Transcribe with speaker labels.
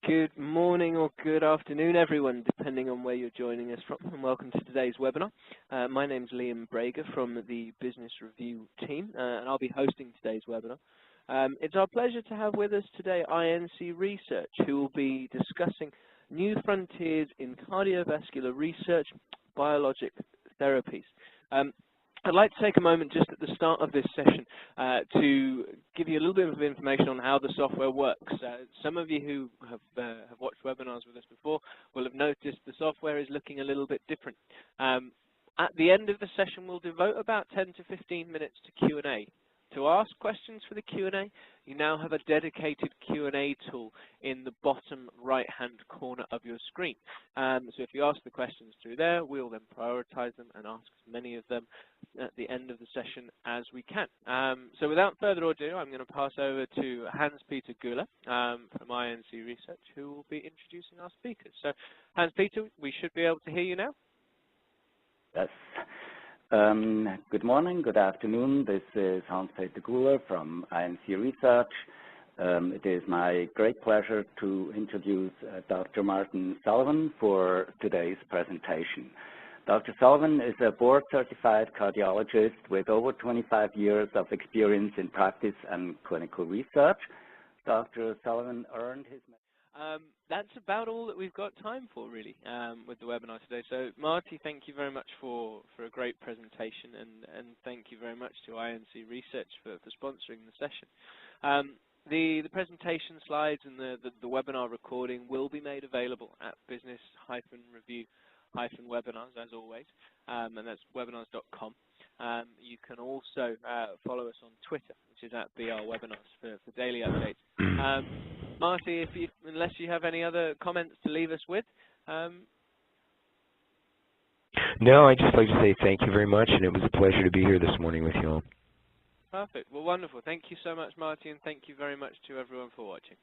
Speaker 1: Good morning or good afternoon, everyone, depending on where you're joining us from, and welcome to today's webinar. My name's Liam Brager from the Business Review team, and I'll be hosting today's webinar. It's our pleasure to have with us today INC Research, who will be discussing new frontiers in cardiovascular research, biologic therapies. I'd like to take a moment just at the start of this session to give you a little bit of information on how the software works. Some of you who have watched webinars with us before will have noticed the software is looking a little bit different. At the end of the session, we'll devote about 10 to 15 minutes to Q&A. To ask questions for the Q&A, you now have a dedicated Q&A tool in the bottom right-hand corner of your screen. So if you ask the questions through there, we'll then prioritize them and ask as many of them at the end of the session as we can. So without further ado, I'm going to pass over to Hans-Peter Guller from INC Research, who will be introducing our speakers. So Hans-Peter, we should be able to hear you now.
Speaker 2: Yes. Good morning, good afternoon. This is Hans-Peter Guller from INC Research. It is my great pleasure to introduce Dr. Martin Sullivan for today's presentation. Dr. Sullivan is a board-certified cardiologist with over 25 years of experience in practice and clinical research. Dr. Sullivan earned his...
Speaker 1: That's about all that we've got time for, really, with the webinar today. So, Marty, thank you very much for a great presentation, and thank you very much to INC Research for sponsoring the session. The presentation slides and the webinar recording will be made available at business-review-webinars, as always, and that's webinars.com. You can also follow us on Twitter, which is at BRWebinars for daily updates. Marty, unless you have any other comments to leave us with.
Speaker 3: No, I'd just like to say thank you very much, and it was a pleasure to be here this morning with you all.
Speaker 1: Perfect. Well, wonderful. Thank you so much, Marty, and thank you very much to everyone for watching.